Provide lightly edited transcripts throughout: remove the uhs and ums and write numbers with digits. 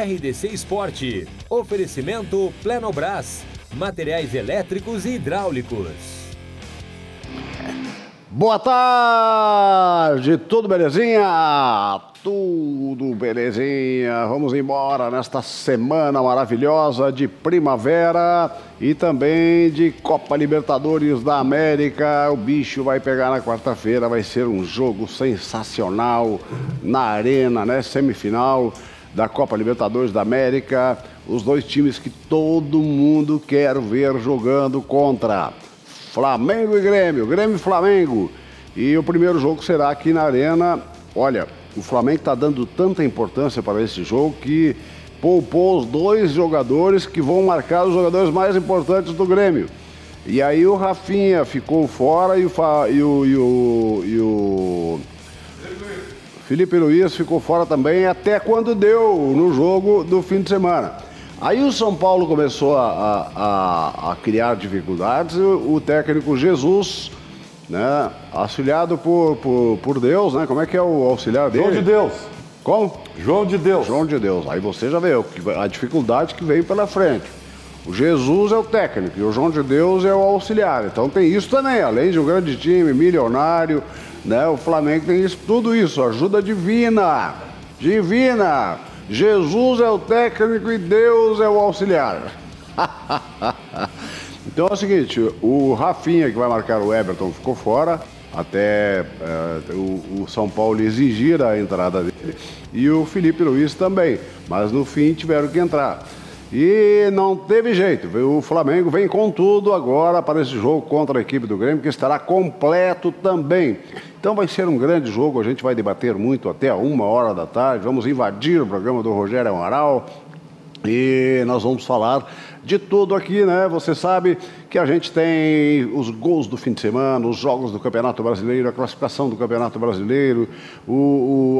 RDC Esporte. Oferecimento Plenobras. Materiais elétricos e hidráulicos. Boa tarde, tudo belezinha? Tudo belezinha. Vamos embora nesta semana maravilhosa de primavera e também de Copa Libertadores da América. O bicho vai pegar na quarta-feira, vai ser um jogo sensacional na arena, né? Semifinal da Copa Libertadores da América. Os dois times que todo mundo quer ver jogando contra. Flamengo e Grêmio, Grêmio e Flamengo. E o primeiro jogo será aqui na Arena. Olha, o Flamengo está dando tanta importância para esse jogo que poupou os dois jogadores que vão marcar os jogadores mais importantes do Grêmio. E aí o Rafinha ficou fora e o Felipe Luiz ficou fora também, até quando deu no jogo do fim de semana. Aí o São Paulo começou a criar dificuldades, o técnico Jesus, né, auxiliado por Deus, né? Como é que é o auxiliar dele? João de Deus. Como? João de Deus. João de Deus. Aí você já vê a dificuldade que vem pela frente. O Jesus é o técnico e o João de Deus é o auxiliar. Então tem isso também, além de um grande time, milionário, né? O Flamengo tem isso, tudo isso, ajuda divina. Divina. Jesus é o técnico e Deus é o auxiliar. Então é o seguinte, o Rafinha, que vai marcar o Everton, ficou fora, até o São Paulo exigir a entrada dele, e o Felipe Luiz também, mas no fim tiveram que entrar. E não teve jeito, o Flamengo vem com tudo agora para esse jogo contra a equipe do Grêmio, que estará completo também. Então vai ser um grande jogo, a gente vai debater muito até 1h da tarde, vamos invadir o programa do Rogério Amaral e nós vamos falar de tudo aqui, né? Você sabe que a gente tem os gols do fim de semana, os jogos do Campeonato Brasileiro, a classificação do Campeonato Brasileiro,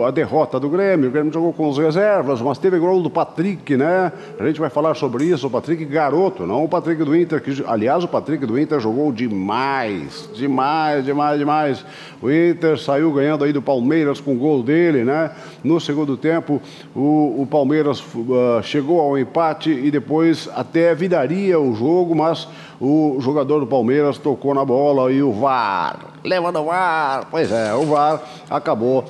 a derrota do Grêmio. O Grêmio jogou com os reservas, mas teve gol do Patrick, né? A gente vai falar sobre isso, o Patrick garoto, não o Patrick do Inter, que, aliás, o Patrick do Inter jogou demais. O Inter saiu ganhando aí do Palmeiras com o gol dele, né? No segundo tempo, o Palmeiras chegou ao empate e depois até viraria o jogo, mas o jogador do Palmeiras tocou na bola e o VAR, leva no VAR, pois é, o VAR acabou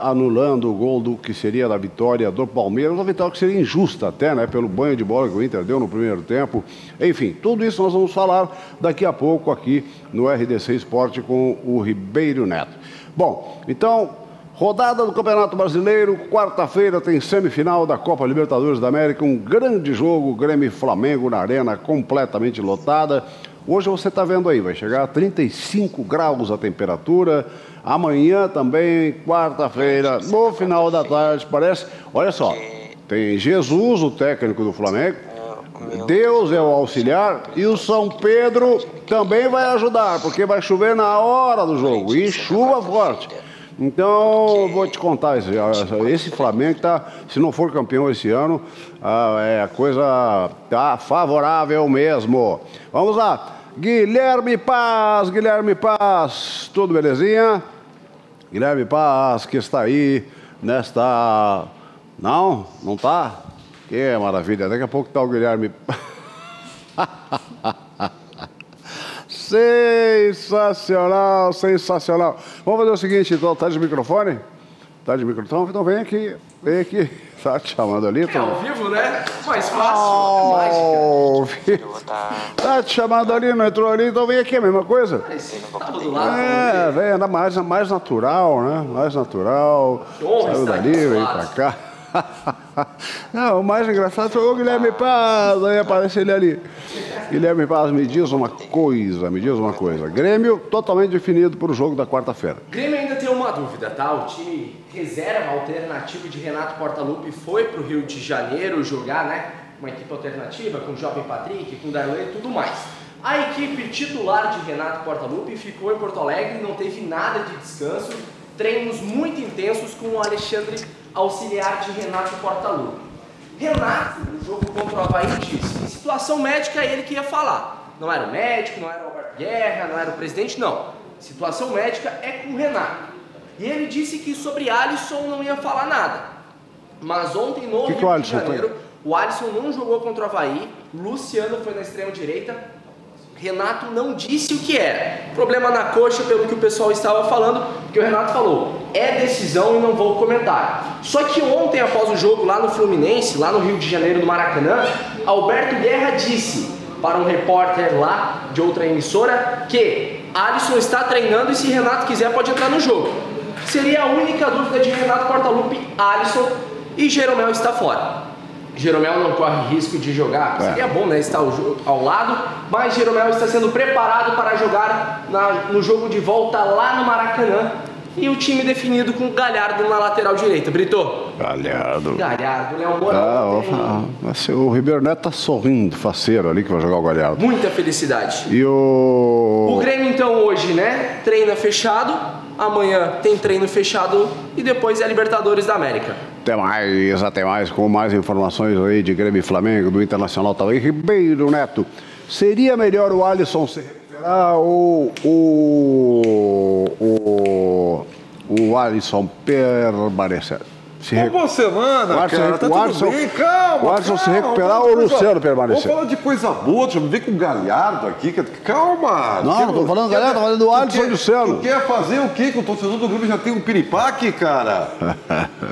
anulando o gol do que seria da vitória do Palmeiras, uma vitória que seria injusta até, né, pelo banho de bola que o Inter deu no primeiro tempo. Enfim, tudo isso nós vamos falar daqui a pouco aqui no RDC Esporte com o Ribeiro Neto. Bom, então, rodada do Campeonato Brasileiro, quarta-feira tem semifinal da Copa Libertadores da América, um grande jogo, Grêmio e Flamengo na arena completamente lotada. Hoje você está vendo aí, vai chegar a 35 graus a temperatura. Amanhã também, quarta-feira, no final da tarde, parece... Olha só, tem Jesus, o técnico do Flamengo, Deus é o auxiliar e o São Pedro também vai ajudar, porque vai chover na hora do jogo, e chuva forte. Então, vou te contar, esse Flamengo tá, se não for campeão esse ano, a coisa tá favorável mesmo. Vamos lá, Guilherme Paz, tudo belezinha? Guilherme Paz, que está aí nesta... Não tá? Que maravilha, daqui a pouco tá o Guilherme... Sensacional. Vamos fazer o seguinte, então, tá de microfone? Tá de microfone? Então vem aqui. Tá te chamando ali? É ao vivo, né? Mais fácil, mágica. Tá te chamando ali, não entrou ali, então vem aqui, a mesma coisa? Tava do lado. Vem, anda mais natural, né? Mais natural. Saiu dali, vem pra cá. Não, o mais engraçado foi o Guilherme Paz, aí aparece ele ali. Guilherme Paz, me diz uma coisa. Grêmio totalmente definido para o jogo da quarta-feira. Grêmio ainda tem uma dúvida, tá? O time reserva alternativo de Renato Portaluppi foi pro Rio de Janeiro jogar, né? Uma equipe alternativa com o Jovem Patrick, com o Darlan e tudo mais. A equipe titular de Renato Portaluppi ficou em Porto Alegre, não teve nada de descanso, treinos muito intensos com o Alexandre, auxiliar de Renato Portaluppi. Renato, no jogo contra o Avaí, disse, em situação médica é ele que ia falar. Não era o médico, não era o Alberto Guerra, não era o presidente, não. Situação médica é com o Renato. E ele disse que sobre Alisson não ia falar nada. Mas ontem no Rio de Janeiro, o Alisson não jogou contra o Avaí, Luciano foi na extrema direita, Renato não disse o que era. Problema na coxa, pelo que o pessoal estava falando, porque o Renato falou, é decisão e não vou comentar. Só que ontem, após o jogo lá no Fluminense, lá no Rio de Janeiro, no Maracanã, Alberto Guerra disse para um repórter lá de outra emissora que Alisson está treinando e se Renato quiser pode entrar no jogo. Seria a única dúvida de Renato Portaluppi, Alisson e Jeromel está fora. Jeromel não corre risco de jogar, seria bom, né, estar ao lado, mas Jeromel está sendo preparado para jogar no jogo de volta lá no Maracanã e o time definido com Galhardo na lateral direita. Brito? Galhardo, Léo Moura. O Ribeiro Neto tá sorrindo, faceiro ali que vai jogar o Galhardo. Muita felicidade. E o Grêmio então hoje, né, treina fechado, amanhã tem treino fechado e depois é a Libertadores da América. Até mais, com mais informações aí de Grêmio e Flamengo, do Internacional também. Ribeiro Neto, seria melhor o Alisson se recuperar ou o Alisson permanecer? Boa semana, cara, tá tudo bem, calma. O Alisson se recuperar ou o Luciano permanecer? Vamos falar de coisa boa, deixa eu ver com o Galhardo aqui, calma. Não tô falando do Galhardo, tô falando do Alisson e do Luciano. Tu quer fazer o quê que o torcedor do Grêmio já tem um piripaque, cara?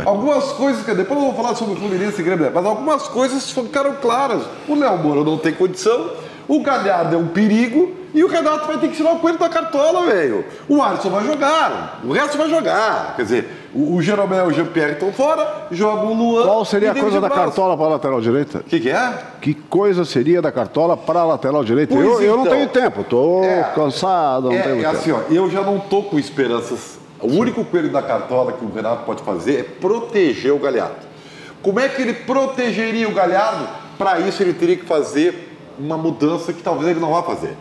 Algumas coisas, depois eu vou falar sobre o Fluminense e Grêmio, mas algumas coisas ficaram claras. O Léo Moura não tem condição, o Galhardo é um perigo e o Renato vai ter que tirar o coelho da cartola, velho. O Alisson vai jogar, o resto vai jogar. Quer dizer, o Jeromel e o Jean-Pierre estão fora, jogam o Luan. Qual seria a coisa da cartola para a lateral direita? O que é? Que coisa seria da cartola para a lateral direita? Eu não tenho tempo, tô cansado, não tenho tempo. Assim, ó, eu já não tô com esperanças. O único coelho da cartola que o Renato pode fazer é proteger o Galhardo. Como é que ele protegeria o Galhardo? Para isso ele teria que fazer uma mudança que talvez ele não vá fazer.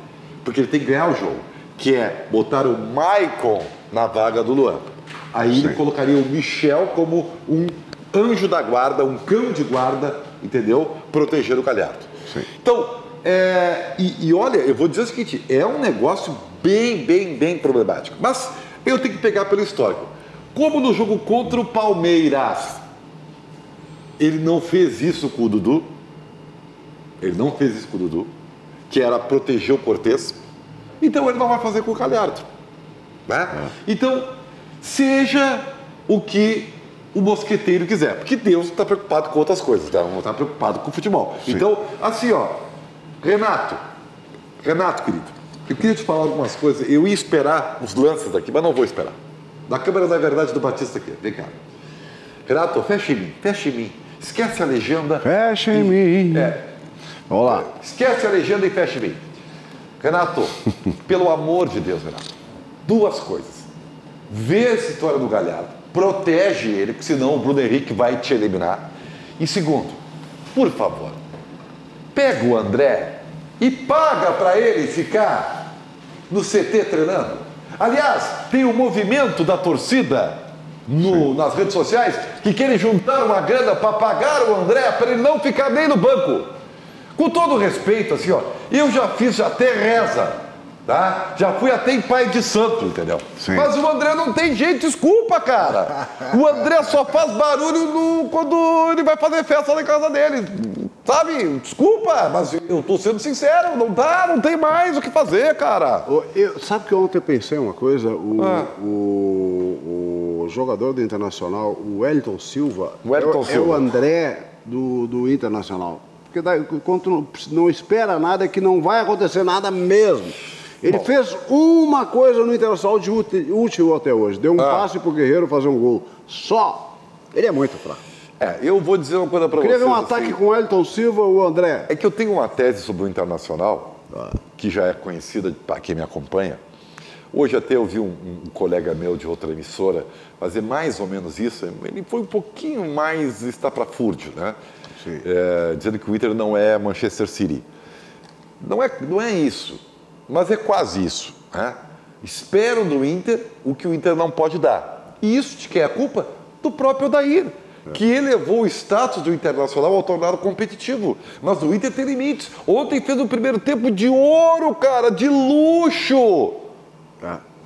Porque ele tem que ganhar o jogo, que é botar o Maicon na vaga do Luan. Aí ele colocaria o Michel como um anjo da guarda, um cão de guarda, entendeu? Protegendo o Galhardo. Sim. Então, olha, eu vou dizer o seguinte, é um negócio bem problemático. Mas eu tenho que pegar pelo histórico. Como no jogo contra o Palmeiras, ele não fez isso com o Dudu, que era proteger o Cortez, então ele não vai fazer com o Galhardo. Né? Então, seja o que o mosqueteiro quiser, porque Deus está preocupado com outras coisas, não está preocupado com o futebol. Sim. Então, assim, ó, Renato, querido, eu queria te falar algumas coisas, eu ia esperar os lances daqui, mas não vou esperar. Da câmera da verdade do Batista aqui, vem cá. Renato, fecha em mim, esquece a legenda. Fecha em mim. Vamos lá. Esquece a legenda e fecha em mim. Renato, pelo amor de Deus, Renato, duas coisas. Vê essa história do Galhardo, protege ele, porque senão o Bruno Henrique vai te eliminar. E segundo, por favor, pega o André e paga para ele ficar no CT treinando. Aliás, tem o movimento da torcida nas redes sociais que querem juntar uma grana para pagar o André para ele não ficar nem no banco. Com todo respeito, assim, ó, eu já fiz até reza, tá? Já fui até em pai de santo, entendeu? Sim. Mas o André não tem jeito, desculpa, cara. O André só faz barulho quando ele vai fazer festa na casa dele, sabe? Desculpa, mas eu tô sendo sincero, não tem mais o que fazer, cara. Sabe que ontem eu pensei uma coisa? O jogador do Internacional, o Wellington Silva, é o André do Internacional. Porque quando não espera nada, é que não vai acontecer nada mesmo. Ele fez uma coisa no Internacional de útil até hoje. Deu um passe pro Guerreiro fazer um gol. Só. Ele é muito fraco. Eu vou dizer uma coisa para vocês. Queria ver um ataque com o Wellington Silva ou o André. É que eu tenho uma tese sobre o Internacional, que já é conhecida para quem me acompanha. Hoje até eu vi um colega meu de outra emissora fazer mais ou menos isso. Ele foi um pouquinho mais estapafúrdio, né? Dizendo que o Inter não é Manchester City. Não é isso, mas é quase isso. Né? Esperam do Inter o que o Inter não pode dar. E isso de quem é a culpa? Do próprio Odair, que elevou o status do Internacional ao torná-lo competitivo. Mas o Inter tem limites. Ontem fez um primeiro tempo de ouro, cara, de luxo.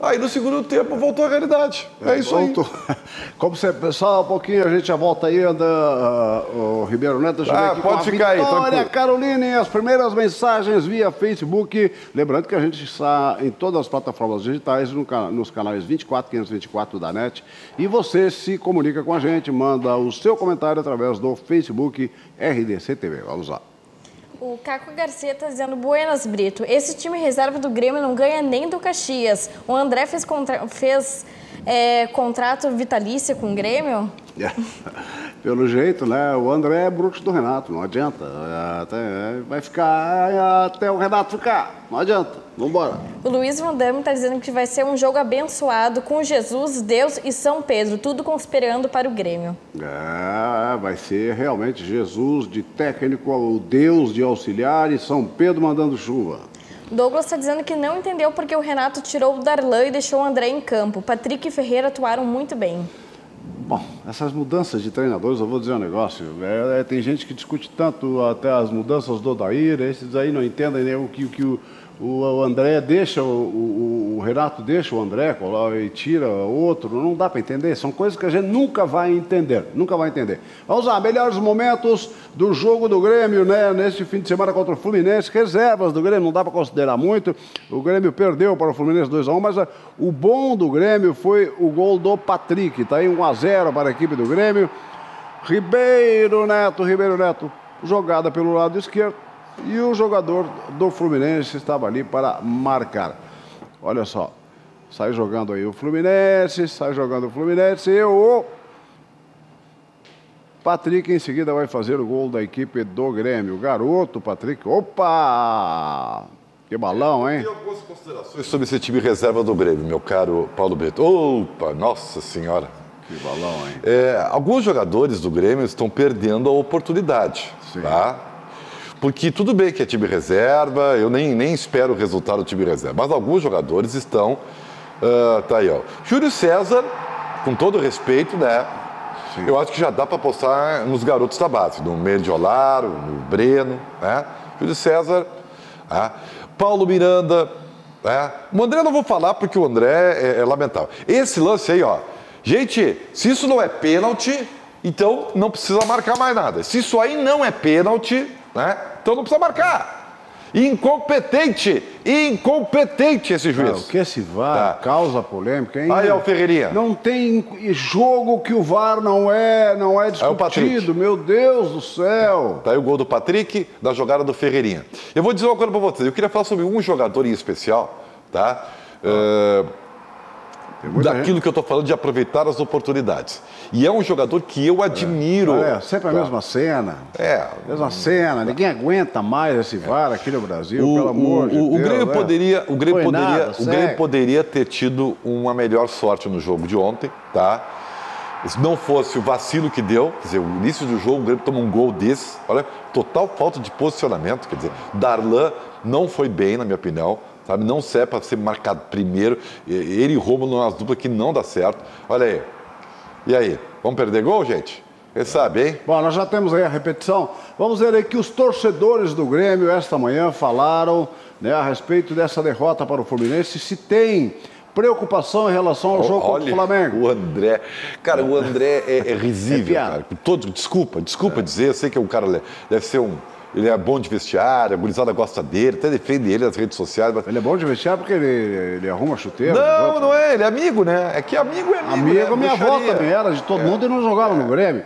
Aí no segundo tempo voltou à realidade. É isso voltou. Aí. Como você pensar um pouquinho, a gente já volta aí, o Ribeiro Neto. Pode ficar aí, Olha, Caroline, as primeiras mensagens via Facebook. Lembrando que a gente está em todas as plataformas digitais, nos canais 24, 524 da NET. E você se comunica com a gente, manda o seu comentário através do Facebook RDC TV. Vamos lá. O Caco Garcia está dizendo: Buenas, Brito, esse time reserva do Grêmio não ganha nem do Caxias. O André fez contrato vitalício com o Grêmio? Pelo jeito, né? O André é bruxo do Renato, não adianta. Vai ficar até o Renato ficar, não adianta. Vambora. O Luiz Van Damme está dizendo que vai ser um jogo abençoado com Jesus, Deus e São Pedro, tudo conspirando para o Grêmio. Vai ser realmente Jesus de técnico, o Deus de auxiliar e São Pedro mandando chuva. Douglas está dizendo que não entendeu porque o Renato tirou o Darlan e deixou o André em campo. Patrick e Ferreira atuaram muito bem. Bom, essas mudanças de treinadores, eu vou dizer um negócio. Tem gente que discute tanto até as mudanças do Odair, esses aí não entendem nem o que o André deixa, o Renato deixa o André e tira outro. Não dá para entender. São coisas que a gente nunca vai entender. Nunca vai entender. Vamos lá, melhores momentos do jogo do Grêmio, né? Neste fim de semana contra o Fluminense. Reservas do Grêmio, não dá para considerar muito. O Grêmio perdeu para o Fluminense 2-1, mas o bom do Grêmio foi o gol do Patrick. Está aí 1-0 para a equipe do Grêmio. Ribeiro Neto, jogada pelo lado esquerdo. E o jogador do Fluminense estava ali para marcar. Olha só, sai jogando aí o Fluminense, e o Patrick em seguida vai fazer o gol da equipe do Grêmio. Garoto, Patrick, opa! Que balão, hein? E algumas considerações sobre esse time reserva do Grêmio, meu caro Paulo Brito. Opa, nossa senhora! Que balão, hein? Alguns jogadores do Grêmio estão perdendo a oportunidade, sim, tá? Porque tudo bem que é time reserva, eu nem espero o resultado do time reserva, mas alguns jogadores estão... tá aí, ó. Júlio César, com todo respeito, né? Sim. Eu acho que já dá para apostar nos garotos da base, no Mediolaro, no Breno, né? Júlio César, Paulo Miranda, né? O André eu não vou falar porque o André é lamentável. Esse lance aí, ó. Gente, se isso não é pênalti, então não precisa marcar mais nada. Se isso aí não é pênalti, né? Então não precisa marcar. Incompetente esse juiz. O que esse VAR causa polêmica, hein? Aí é o Ferreirinha. Não tem jogo que o VAR não é discutido, meu Deus do céu. Tá aí o gol do Patrick, da jogada do Ferreirinha. Eu vou dizer uma coisa para vocês, eu queria falar sobre um jogador em especial, tá? Daquilo que eu estou falando de aproveitar as oportunidades. E é um jogador que eu admiro. Sempre a mesma cena. Mesma cena. Ninguém aguenta mais esse VAR aqui no Brasil, pelo amor de Deus. O Grêmio poderia ter tido uma melhor sorte no jogo de ontem, tá? Se não fosse o vacilo que deu, quer dizer, o início do jogo, o Grêmio toma um gol desse, olha, total falta de posicionamento, quer dizer, Darlan não foi bem, na minha opinião. Sabe, não serve para ser marcado primeiro. Ele e o Rômulo numa dupla que não dá certo. Olha aí. E aí? Vamos perder gol, gente? Quem sabe, hein? Bom, nós já temos aí a repetição. Vamos ver aí que os torcedores do Grêmio esta manhã falaram, né, a respeito dessa derrota para o Fluminense. Se tem preocupação em relação ao jogo contra o Flamengo. O André. Cara, o André é risível, cara. Desculpa dizer, eu sei que o cara deve ser ele é bom de vestiário, a gurizada gosta dele, até defende ele nas redes sociais. Mas... Ele é bom de vestiário porque ele arruma chuteiro? Não é, ele é amigo, né? É que amigo é amigo. Amigo, né? Minha avó também era de todo mundo e não jogava no Grêmio.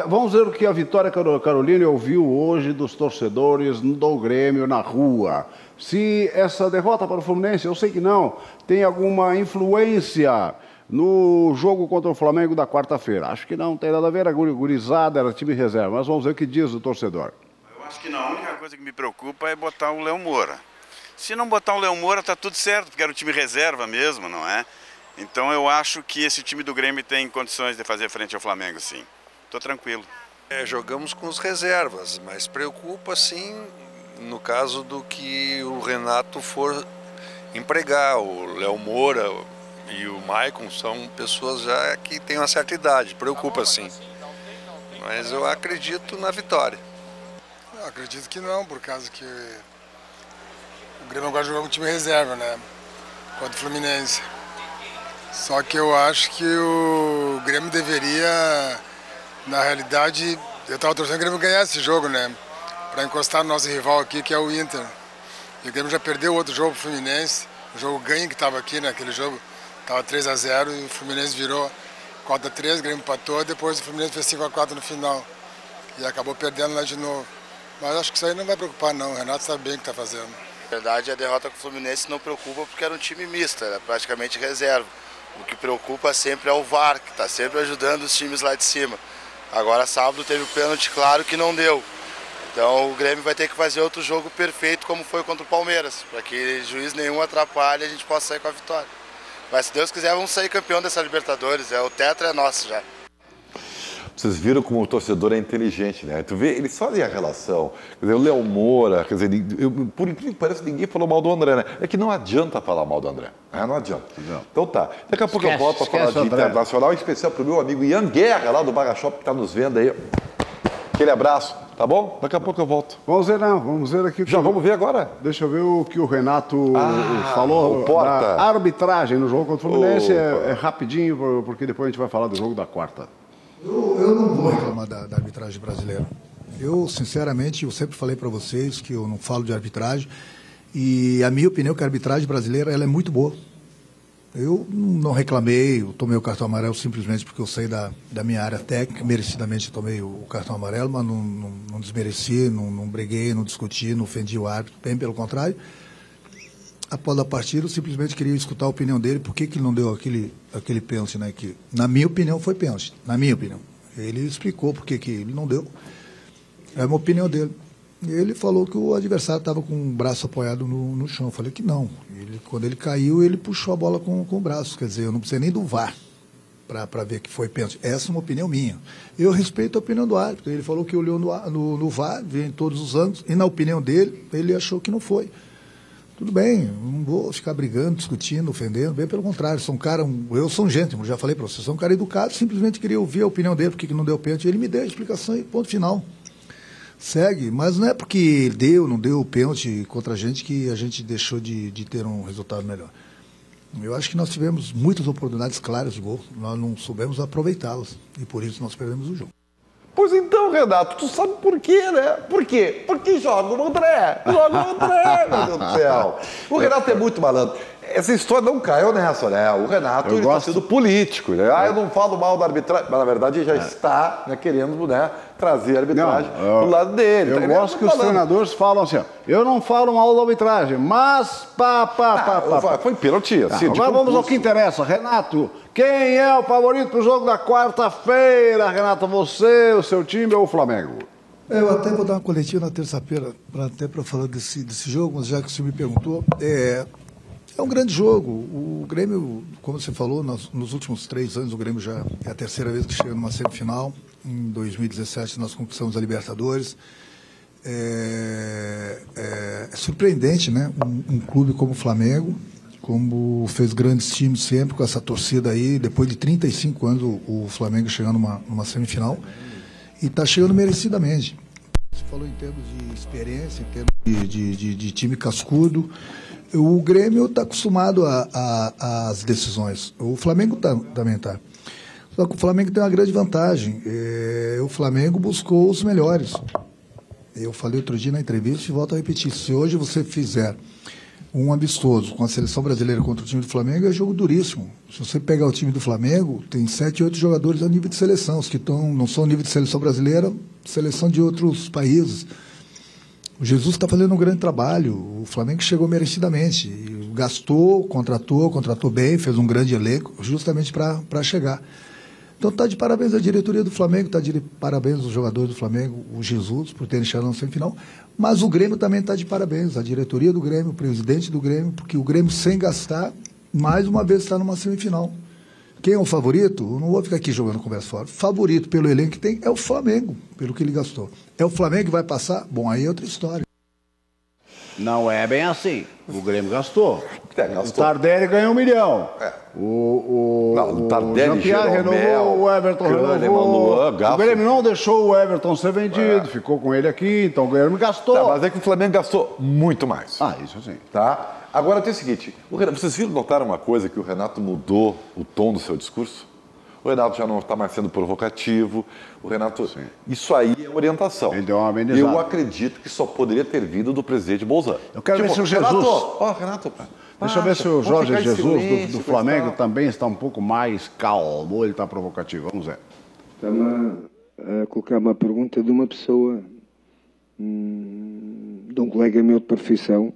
Vamos ver o que a Vitória Caroline ouviu hoje dos torcedores do Grêmio na rua. Se essa derrota para o Fluminense, eu sei que não, tem alguma influência no jogo contra o Flamengo da quarta-feira. Acho que não tem nada a ver, a gurizada era time reserva, mas vamos ver o que diz o torcedor. Acho que não, a única coisa que me preocupa é botar o Léo Moura. Se não botar o Léo Moura, tá tudo certo, porque era o time reserva mesmo, não é? Então eu acho que esse time do Grêmio tem condições de fazer frente ao Flamengo, sim. Tô tranquilo. Jogamos com os reservas, mas preocupa sim no caso do que o Renato for empregar. O Léo Moura e o Maicon são pessoas já que têm uma certa idade, preocupa sim. Mas eu acredito na vitória. Eu acredito que não, por causa que o Grêmio agora joga com time reserva, né? Contra o Fluminense. Só que eu acho que o Grêmio deveria, na realidade, eu estava torcendo que o Grêmio ganhar esse jogo, né? Para encostar no nosso rival aqui, que é o Inter. E o Grêmio já perdeu outro jogo pro Fluminense, o jogo ganho que estava aqui, né? Aquele jogo estava 3-0 e o Fluminense virou 4-3, o Grêmio empatou, depois o Fluminense fez 5-4 no final. E acabou perdendo lá de novo. Mas acho que isso aí não vai preocupar não, o Renato sabe bem o que está fazendo. Na verdade, a derrota com o Fluminense não preocupa porque era um time misto, era praticamente reserva. O que preocupa sempre é o VAR, que está sempre ajudando os times lá de cima. Agora, sábado, teve o pênalti claro que não deu. Então, o Grêmio vai ter que fazer outro jogo perfeito, como foi contra o Palmeiras, para que juiz nenhum atrapalhe e a gente possa sair com a vitória. Mas, se Deus quiser, vamos sair campeão dessa Libertadores. O tetra é nosso já. Vocês viram como o torcedor é inteligente, né? Tu vê, eles fazem a relação. Quer dizer, o Léo Moura, quer dizer, por incrível que pareça, ninguém falou mal do André, né? É que não adianta falar mal do André. Né? Não adianta. Não. Então tá. Daqui a pouco eu volto para falar de Internacional, em especial para o meu amigo Ian Guerra, lá do Baga Shop, que está nos vendo aí. Aquele abraço, tá bom? Daqui a pouco eu volto. Vamos ver aqui. Já vamos ver agora? Deixa eu ver o que o Renato falou da arbitragem no jogo contra o Fluminense. É rapidinho, porque depois a gente vai falar do jogo da quarta. Eu não vou reclamar da arbitragem brasileira. Eu, sinceramente, eu sempre falei para vocês que eu não falo de arbitragem. E a minha opinião é que a arbitragem brasileira ela é muito boa. Eu não reclamei, eu tomei o cartão amarelo simplesmente porque eu saí da minha área técnica. Merecidamente eu tomei o cartão amarelo, mas não desmereci, não briguei, não discuti, não ofendi o árbitro. Bem pelo contrário. Após a partida, eu simplesmente queria escutar a opinião dele, por que ele não deu aquele pênalti, né? Que, na minha opinião, foi pênalti. Na minha opinião. Ele explicou por que ele não deu. É uma opinião dele. Ele falou que o adversário estava com o braço apoiado no chão. Eu falei que não. Quando ele caiu, ele puxou a bola com o braço. Quer dizer, eu não precisei nem do VAR para ver que foi pênalti. Essa é uma opinião minha. Eu respeito a opinião do árbitro. Ele falou que olhou no VAR, vem todos os anos, e na opinião dele, ele achou que não foi. Tudo bem, não vou ficar brigando, discutindo, ofendendo, bem pelo contrário, sou um cara, eu sou um gentleman, já falei para você, sou um cara educado, simplesmente queria ouvir a opinião dele, porque não deu pênalti, ele me deu a explicação e ponto final. Segue, mas não é porque deu, não deu o pênalti contra a gente que a gente deixou de ter um resultado melhor. Eu acho que nós tivemos muitas oportunidades claras de gol, nós não soubemos aproveitá-las, e por isso nós perdemos o jogo. Pois então, Renato, tu sabe por quê, né? Por quê? Porque joga o André. Joga o André, meu Deus do céu. O Renato é muito malandro. Essa história não caiu nessa, né? O Renato está sendo político, né? Eu não falo mal da arbitragem, mas na verdade ele já está querendo, né, trazer a arbitragem do lado dele. Eu gosto que os treinadores falam assim, ó, eu não falo mal da arbitragem, mas foi pênalti. Assim, agora vamos ao que interessa. Renato, quem é o favorito para o jogo da quarta-feira? Renato, você, o seu time ou o Flamengo? Eu até vou dar uma coletiva na terça-feira, até para falar desse jogo, mas já que o senhor me perguntou, é um grande jogo. O Grêmio, como você falou, nos últimos 3 anos, o Grêmio já é a terceira vez que chega numa semifinal. Em 2017 nós conquistamos a Libertadores. É surpreendente, né? Um clube como o Flamengo, como fez grandes times sempre com essa torcida aí, depois de 35 anos o Flamengo chegando numa semifinal e está chegando merecidamente. Você falou em termos de experiência, em termos de time cascudo. O Grêmio está acostumado às decisões. O Flamengo também está. Só que o Flamengo tem uma grande vantagem. O Flamengo buscou os melhores. Eu falei outro dia na entrevista e volto a repetir. Se hoje você fizer um amistoso com a seleção brasileira contra o time do Flamengo, é jogo duríssimo. Se você pegar o time do Flamengo, tem 7, 8 jogadores a nível de seleção. Os que não são nível de seleção brasileira, seleção de outros países. O Jesus está fazendo um grande trabalho, o Flamengo chegou merecidamente, gastou, contratou bem, fez um grande elenco, justamente para chegar. Então está de parabéns a diretoria do Flamengo, está de parabéns os jogadores do Flamengo, o Jesus, por terem chegado na semifinal, mas o Grêmio também está de parabéns, a diretoria do Grêmio, o presidente do Grêmio, porque o Grêmio, sem gastar, mais uma vez está numa semifinal. Quem é o favorito? Eu não vou ficar aqui jogando conversa fora. Favorito pelo elenco que tem é o Flamengo, pelo que ele gastou. É o Flamengo que vai passar? Bom, aí é outra história. Não é bem assim. O Grêmio gastou. O Tardelli ganhou 1 milhão. O Tardelli, Jean-Pierre renovou, o Everton renovou. O Grêmio não deixou o Everton ser vendido, ficou com ele aqui, então o Grêmio gastou. Mas é que o Flamengo gastou muito mais. Isso sim. Tá? Agora tem o seguinte, vocês notaram uma coisa, que o Renato mudou o tom do seu discurso? O Renato já não está mais sendo provocativo, o Renato... Sim. Isso aí é orientação. Ele deu uma amenizada. Eu acredito que só poderia ter vindo do presidente Bolsonaro. Eu quero ver se o Jesus... Renato... Deixa eu ver se o Jorge Jesus do Flamengo também está um pouco mais calmo, ou ele está provocativo. Vamos ver. Estava a colocar uma pergunta de uma pessoa, de um colega meu de profissão,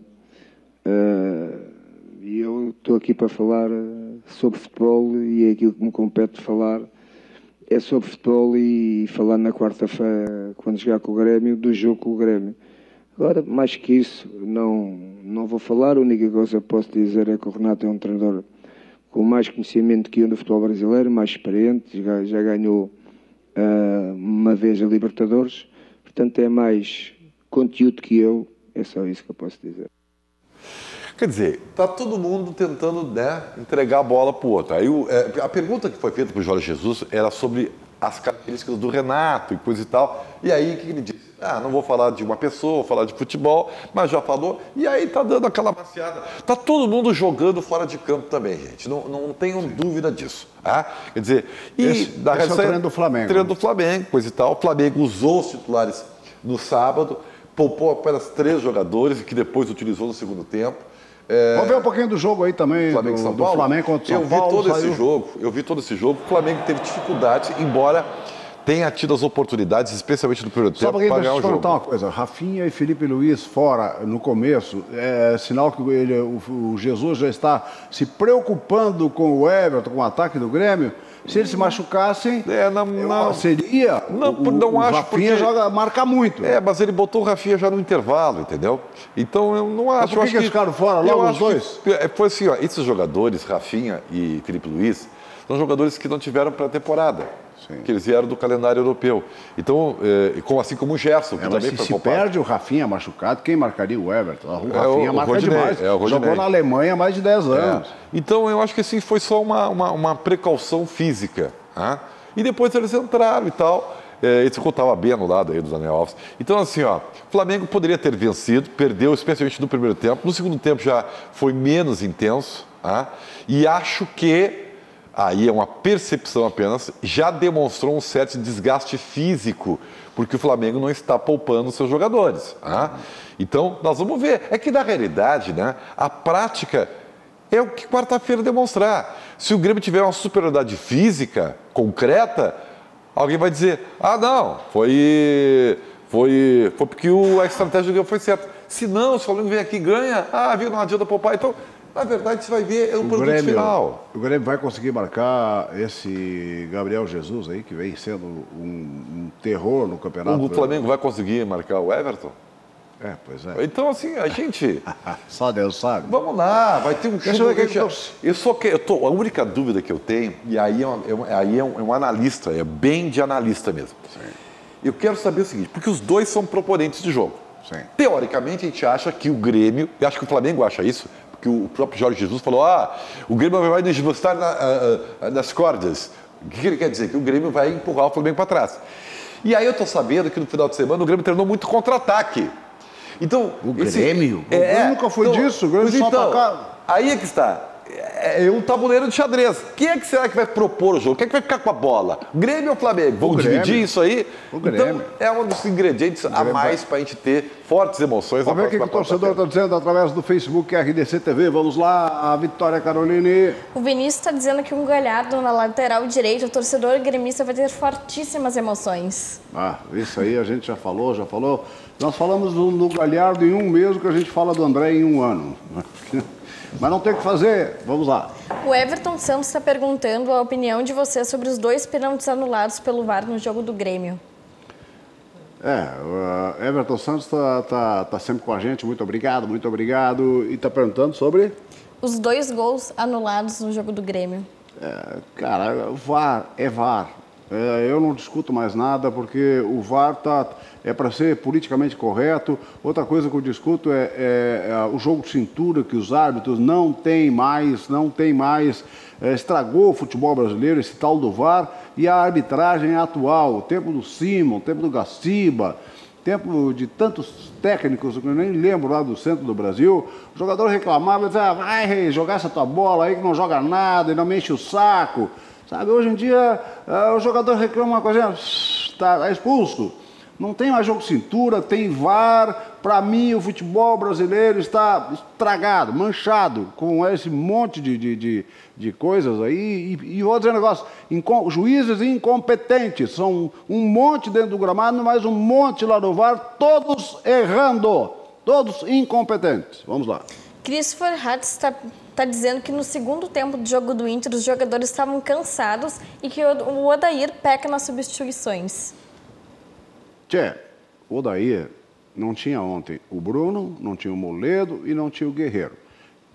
e eu estou aqui para falar sobre futebol, e é aquilo que me compete falar é sobre futebol, e falar na quarta-feira, quando jogar com o Grêmio, do jogo com o Grêmio. Agora, mais que isso, não vou falar. A única coisa que posso dizer é que o Renato é um treinador com mais conhecimento que eu no futebol brasileiro, mais experiente, já ganhou uma vez a Libertadores, portanto é mais conteúdo que eu, é só isso que eu posso dizer. Quer dizer, está todo mundo tentando, né, entregar a bola para o outro. Aí a pergunta que foi feita para o Jorge Jesus era sobre as características do Renato e coisa e tal. E aí o que ele disse? Não vou falar de uma pessoa, vou falar de futebol, mas já falou. E aí está dando aquela passeada. Está todo mundo jogando fora de campo também, gente. Não tenham dúvida disso. Quer dizer, esse é o treino do Flamengo. Treino do Flamengo, coisa e tal. O Flamengo usou os titulares no sábado, poupou apenas 3 jogadores, que depois utilizou no segundo tempo. Vamos ver um pouquinho do jogo aí também, do Flamengo contra o São Paulo. Eu vi todo esse jogo. O Flamengo teve dificuldade, embora tenha tido as oportunidades, especialmente no primeiro tempo, para ganhar o jogo. Deixa eu te contar uma coisa. Rafinha e Felipe Luiz fora no começo, é sinal que o Jesus já está se preocupando com o Everton, com o ataque do Grêmio. Se eles se machucassem, seria. O Rafinha joga, marca muito. Mas ele botou o Rafinha já no intervalo, entendeu? Então eu não acho. Mas por que eles ficaram fora logo os dois? Foi assim, esses jogadores, Rafinha e Felipe Luiz, são jogadores que não tiveram pré-temporada. Que eles vieram do calendário europeu. Então, assim como o Gerson, que também foi se perde o Rafinha machucado, quem marcaria o Everton? O Rafinha marca demais. Jogou na Alemanha há mais de 10 anos. Então, eu acho que assim, foi só uma precaução física. E depois eles entraram e tal. Esse gol estava bem anulado aí do Daniel Alves. Então, assim, o Flamengo poderia ter vencido, perdeu especialmente no primeiro tempo. No segundo tempo já foi menos intenso. E acho que aí é uma percepção apenas, já demonstrou um certo desgaste físico, porque o Flamengo não está poupando seus jogadores. Então, nós vamos ver. É que, na realidade, né, a prática é o que quarta-feira demonstrar. Se o Grêmio tiver uma superioridade física concreta, alguém vai dizer, não, foi porque a estratégia do Grêmio foi certa. Se não, se o Flamengo vem aqui e ganha, viu, não adianta poupar. Então, na verdade, você vai ver o produto final. O Grêmio vai conseguir marcar esse Gabriel Jesus aí, que vem sendo um terror no campeonato. O Flamengo vai conseguir marcar o Everton? Pois é. Então, assim, a gente... Só Deus sabe. Vamos lá, vai ter um jogo. A única dúvida que eu tenho, e aí é um analista, é bem de analista mesmo. Sim. Eu quero saber o seguinte, porque os dois são proponentes de jogo. Sim. Teoricamente, a gente acha que o Grêmio, eu acho que o Flamengo acha isso, porque o próprio Jorge Jesus falou, o Grêmio vai desbustar nas cordas. O que ele quer dizer? Que o Grêmio vai empurrar o Flamengo para trás. E aí eu estou sabendo que no final de semana o Grêmio treinou muito contra-ataque. Então, o Grêmio? O Grêmio nunca foi disso, o Grêmio só para cá. Aí é que está. É um tabuleiro de xadrez. Quem é que será que vai propor o jogo? Quem é que vai ficar com a bola? Grêmio ou Flamengo? Vão dividir isso aí? O Grêmio. Então, é um dos ingredientes a mais para a gente ter fortes emoções. Vamos ver o que o torcedor está dizendo através do Facebook RDC TV. Vamos lá, a Vitória Caroline. O Vinícius está dizendo que um Galhardo na lateral direita, o torcedor gremista vai ter fortíssimas emoções. Isso aí a gente já falou. Nós falamos no Galhardo em um mês, que a gente fala do André em um ano. Mas não tem o que fazer. Vamos lá. O Everton Santos está perguntando a opinião de você sobre os 2 pênaltis anulados pelo VAR no jogo do Grêmio. O Everton Santos está sempre com a gente. Muito obrigado. E está perguntando sobre... Os 2 gols anulados no jogo do Grêmio. Cara, o VAR é VAR. Eu não discuto mais nada, porque o VAR é para ser politicamente correto. Outra coisa que eu discuto é o jogo de cintura, que os árbitros não tem mais. Estragou o futebol brasileiro, esse tal do VAR, e a arbitragem atual, o tempo do Simon, o tempo do Gaciba, tempo de tantos técnicos, que eu nem lembro lá do centro do Brasil, o jogador reclamava, dizia, vai jogar essa tua bola aí que não joga nada e não me enche o saco. Sabe, hoje em dia o jogador reclama uma coisinha, está expulso. Não tem mais jogo de cintura, tem VAR. Para mim, o futebol brasileiro está estragado, manchado com esse monte de coisas aí. E vou dizer um negócio, juízes incompetentes, são um monte dentro do gramado, mas um monte lá no VAR, todos errando, todos incompetentes. Vamos lá. Christopher Hatz está dizendo que no segundo tempo do jogo do Inter, os jogadores estavam cansados e que o Odair peca nas substituições. Tchê, o Odair não tinha ontem o Bruno, não tinha o Moledo e não tinha o Guerreiro.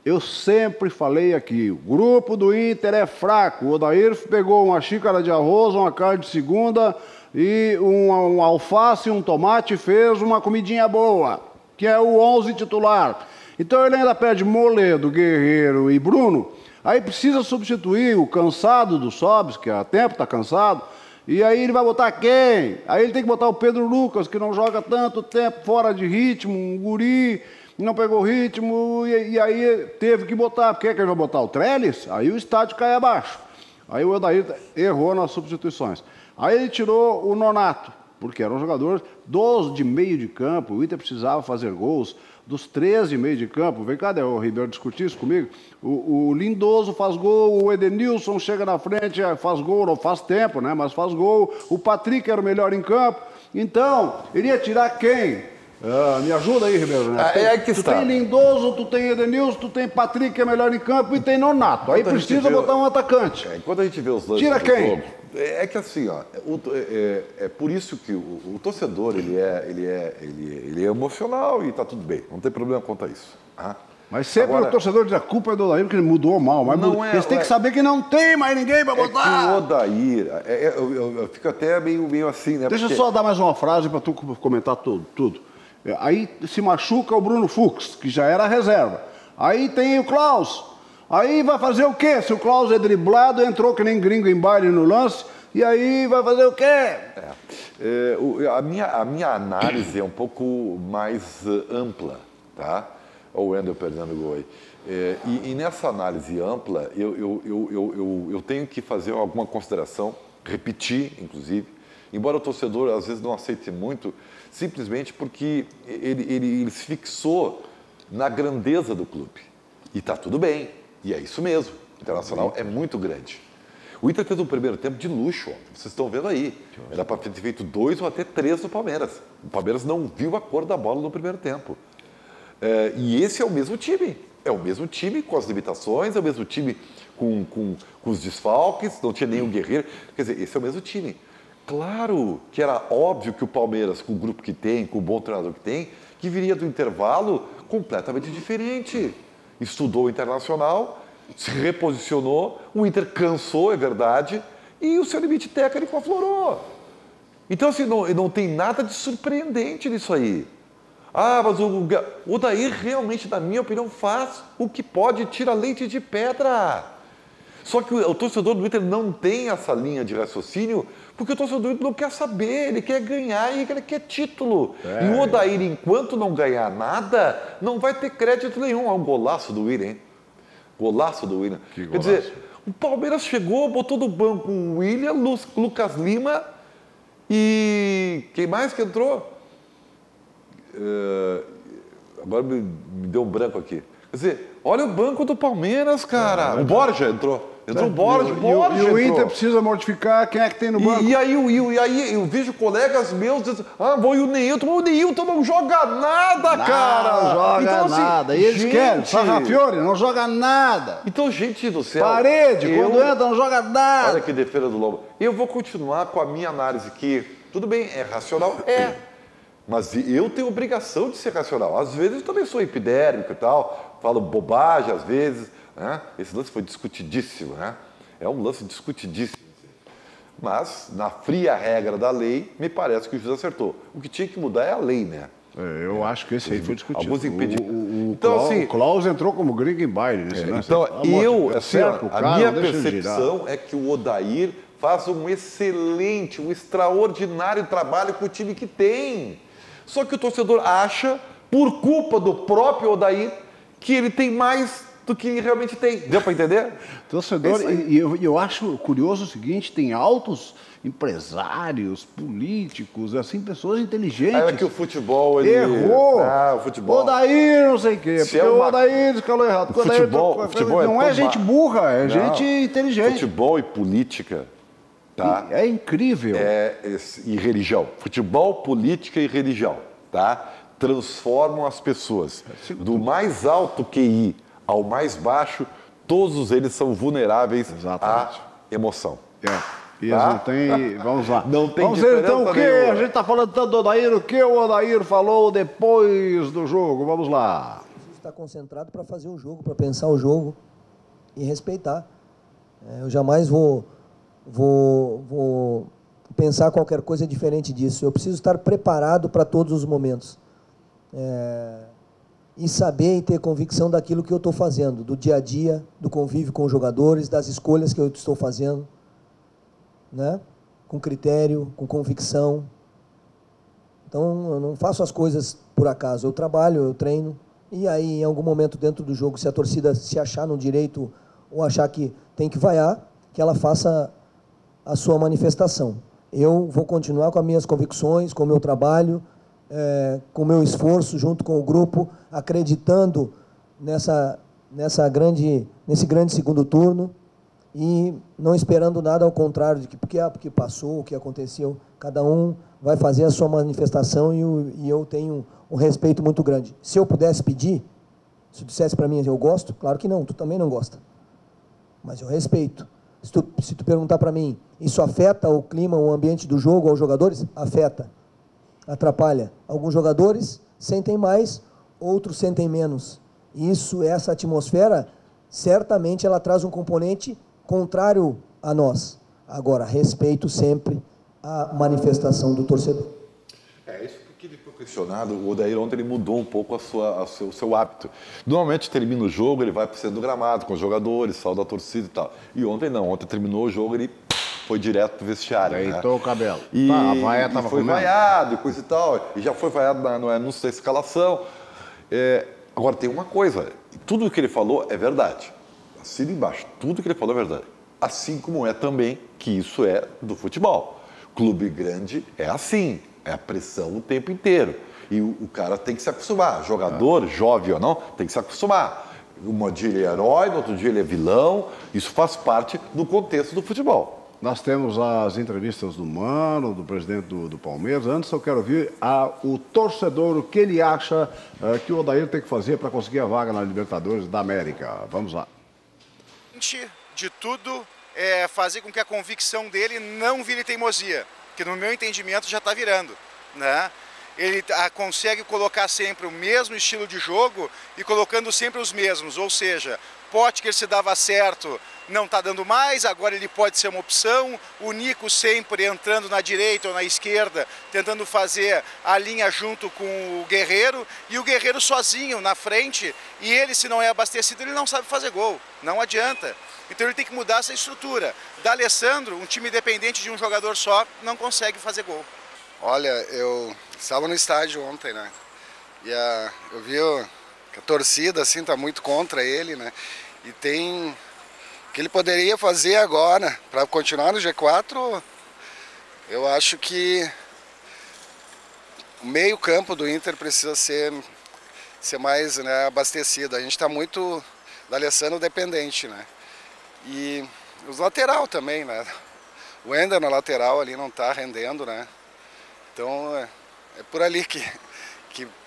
Eu sempre falei aqui, o grupo do Inter é fraco. O Odair pegou uma xícara de arroz, uma carne de segunda e um alface e um tomate e fez uma comidinha boa, que é o 11 titular. Então ele ainda pede Moledo, Guerreiro e Bruno. Aí precisa substituir o cansado do Sobis, que há tempo está cansado. E aí ele vai botar quem? Aí ele tem que botar o Pedro Lucas, que não joga tanto tempo fora de ritmo, um guri, não pegou ritmo, e aí teve que botar. Por que ele vai botar o Trellis? Aí o estádio cai abaixo. Aí o Odair errou nas substituições. Aí ele tirou o Nonato, porque era um jogador dos de meio de campo, o Inter precisava fazer gols. Dos 13 de meio de campo, vem cá, o Ribeiro discutir isso comigo, o Lindoso faz gol, o Edenilson chega na frente, faz gol, não faz tempo, né, mas faz gol, o Patrick era o melhor em campo, então, ele ia tirar quem? Me ajuda aí, Ribeiro, né? Tu tem Lindoso, tu tem Edenilson, tu tem Patrick, que é melhor em campo, e tem Nonato, aí precisa botar um atacante. Enquanto a gente vê os lances tira quem? Jogo, é que assim, ó, é por isso que o torcedor ele é emocional e está tudo bem, não tem problema quanto a isso. Ah. Mas sempre o torcedor diz a culpa é do Odair, porque ele mudou mal. Mas eles têm que saber que não tem mais ninguém para botar. Que o Odair, eu fico até meio assim, né? Deixa eu só dar mais uma frase para tu comentar tudo. Aí se machuca o Bruno Fux, que já era reserva. Aí tem o Klaus. Aí vai fazer o quê? Se o Klaus é driblado, entrou que nem gringo em baile no lance, e aí vai fazer o quê? A minha análise é um pouco mais ampla, tá? Ou o Wendel perdendo o gol aí. E nessa análise ampla, eu tenho que fazer alguma consideração, repetir, inclusive, embora o torcedor às vezes não aceite muito, simplesmente porque ele se fixou na grandeza do clube. E está tudo bem. E é isso mesmo, o Internacional é muito grande. O Inter fez um primeiro tempo de luxo, ó. Vocês estão vendo aí. Era para ter feito 2 ou até 3 no Palmeiras. O Palmeiras não viu a cor da bola no primeiro tempo. E esse é o mesmo time. É o mesmo time com as limitações, é o mesmo time com os desfalques, não tinha nenhum Guerreiro. Quer dizer, esse é o mesmo time. Claro que era óbvio que o Palmeiras, com o grupo que tem, com o bom treinador que tem, que viria do intervalo completamente diferente. Estudou o Internacional, se reposicionou, o Inter cansou, é verdade, e o seu limite técnico aflorou. Então, assim, não tem nada de surpreendente nisso aí. Mas o Odair realmente, na minha opinião, faz o que pode, tira leite de pedra. Só que o torcedor do Inter não tem essa linha de raciocínio, porque o torcedor do Inter não quer saber, ele quer ganhar e ele quer título. E o Odair, enquanto não ganhar nada, não vai ter crédito nenhum. É um golaço do Willian, hein? Golaço do Willian. Quer dizer, o Palmeiras chegou, botou no banco o Willian, Lucas Lima e quem mais que entrou? Agora me deu um branco aqui. Quer dizer, olha o banco do Palmeiras, cara. O Borja entrou. Entrou o Borja. E o Inter precisa mortificar quem é que tem no banco. E aí eu vejo colegas meus dizendo, vou o Neilton. Mas o Neilton não joga nada, cara. Não joga então, nada. E eles querem. Sarrafiore não joga nada. Então, gente do céu. Quando entra, não joga nada. Olha que defesa do Lobo. Eu vou continuar com a minha análise que, tudo bem, é racional? Mas eu tenho obrigação de ser racional. Às vezes eu também sou epidérmico e tal, falo bobagem às vezes. Né? Esse lance foi discutidíssimo, né? É um lance discutidíssimo. Mas, na fria regra da lei, me parece que o juiz acertou. O que tinha que mudar é a lei, né? Eu acho que esse aí foi discutido. Alguns impedimentos. Então, o Klaus entrou como gringo em baile nesse lance. Então, a minha percepção é que o Odair faz um excelente, um extraordinário trabalho com o time que tem. Só que o torcedor acha, por culpa do próprio Odair, que ele tem mais do que realmente tem. Deu para entender? Torcedor, e eu acho curioso o seguinte, tem altos empresários, políticos, assim, pessoas inteligentes. É que o futebol, ele... Errou! O futebol... Odair, não sei o quê, porque o Odair escalou errado. O futebol não é gente burra, é gente inteligente. Futebol e política, tá? É incrível. E religião. Futebol, política e religião, tá? Transformam as pessoas. Do mais alto QI ao mais baixo, todos eles são vulneráveis à emoção. E eles não tem... Vamos lá. Não tem Vamos ver então o que nenhuma. a gente está falando tanto do Odair, o que o Odair falou depois do jogo. Vamos lá. Preciso estar concentrado para fazer o jogo, para pensar o jogo e respeitar. Eu jamais vou pensar qualquer coisa diferente disso. Eu preciso estar preparado para todos os momentos. E saber e ter convicção daquilo que eu estou fazendo, do dia a dia, do convívio com os jogadores, das escolhas que eu estou fazendo, né? Com critério, com convicção. Então, eu não faço as coisas por acaso, eu trabalho, eu treino, e aí, em algum momento dentro do jogo, se a torcida se achar no direito ou achar que tem que vaiar, que ela faça a sua manifestação. Eu vou continuar com as minhas convicções, com o meu trabalho, com o meu esforço junto com o grupo, acreditando nesse grande segundo turno e não esperando nada ao contrário, de que porque passou, o que aconteceu, cada um vai fazer a sua manifestação e eu tenho um respeito muito grande. Se eu pudesse pedir, se tu dissesse para mim eu gosto, claro que não, tu também não gosta, mas eu respeito. Se tu perguntar para mim, isso afeta o clima, o ambiente do jogo aos jogadores? Afeta. Atrapalha. Alguns jogadores sentem mais, outros sentem menos. Essa atmosfera, certamente ela traz um componente contrário a nós. Agora, respeito sempre a manifestação do torcedor. Isso porque ele foi questionado, o Odair ontem ele mudou um pouco o seu hábito. Normalmente termina o jogo, ele vai para o centro do gramado com os jogadores, sauda a torcida e tal. E ontem não, ontem terminou o jogo, ele foi direto pro vestiário. Deitou o cabelo. E, a vaia tava foi vaiado e coisa e tal. E já foi vaiado no anúncio da escalação. Agora, tem uma coisa. Tudo o que ele falou é verdade. Assina embaixo. Tudo que ele falou é verdade. Assim como é também que isso é do futebol. Clube grande é assim. É a pressão o tempo inteiro. E o cara tem que se acostumar. Jogador, jovem ou não, tem que se acostumar. Um dia ele é herói, no outro dia ele é vilão. Isso faz parte do contexto do futebol. Nós temos as entrevistas do Mano, do presidente do Palmeiras. Antes eu quero ouvir o torcedor, o que ele acha que o Odair tem que fazer para conseguir a vaga na Libertadores da América. Vamos lá. De tudo é fazer com que a convicção dele não vire teimosia, que no meu entendimento já está virando, né? Ele consegue colocar sempre o mesmo estilo de jogo e colocando sempre os mesmos, ou seja, Potker se dava certo, não está dando mais, agora ele pode ser uma opção, o Nico sempre entrando na direita ou na esquerda, tentando fazer a linha junto com o Guerreiro, e o Guerreiro sozinho na frente, e ele, se não é abastecido, ele não sabe fazer gol, não adianta. Então ele tem que mudar essa estrutura. D'Alessandro, um time dependente de um jogador só, não consegue fazer gol. Olha, eu estava no estádio ontem, né? E eu vi que a torcida assim tá muito contra ele, né? E tem o que ele poderia fazer agora para continuar no G4. Eu acho que o meio-campo do Inter precisa ser mais, né, abastecido. A gente está muito da Alessandro dependente, né? E os lateral também, né? O Ender na lateral ali não está rendendo, né? Então é por ali que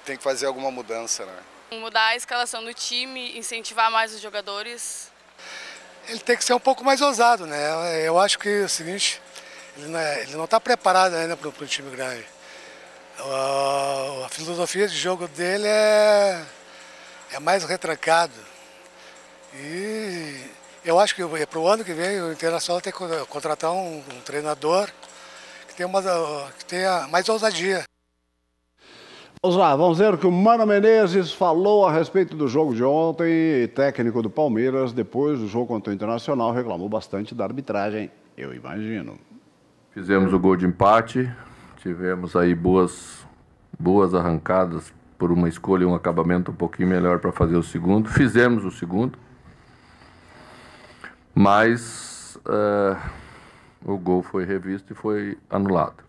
tem que fazer alguma mudança, né? Mudar a escalação do time, incentivar mais os jogadores. Ele tem que ser um pouco mais ousado, né? Eu acho que é o seguinte, ele não está preparado ainda para um time grande. A filosofia de jogo dele é mais retrancado. E eu acho que para o ano que vem o Internacional tem que contratar um treinador que tenha mais ousadia. Vamos lá, vamos ver o que o Mano Menezes falou a respeito do jogo de ontem. Técnico do Palmeiras, depois do jogo contra o Internacional, reclamou bastante da arbitragem, eu imagino. Fizemos o gol de empate, tivemos aí boas boas arrancadas por uma escolha e um acabamento um pouquinho melhor para fazer o segundo. Fizemos o segundo, mas o gol foi revisto e foi anulado.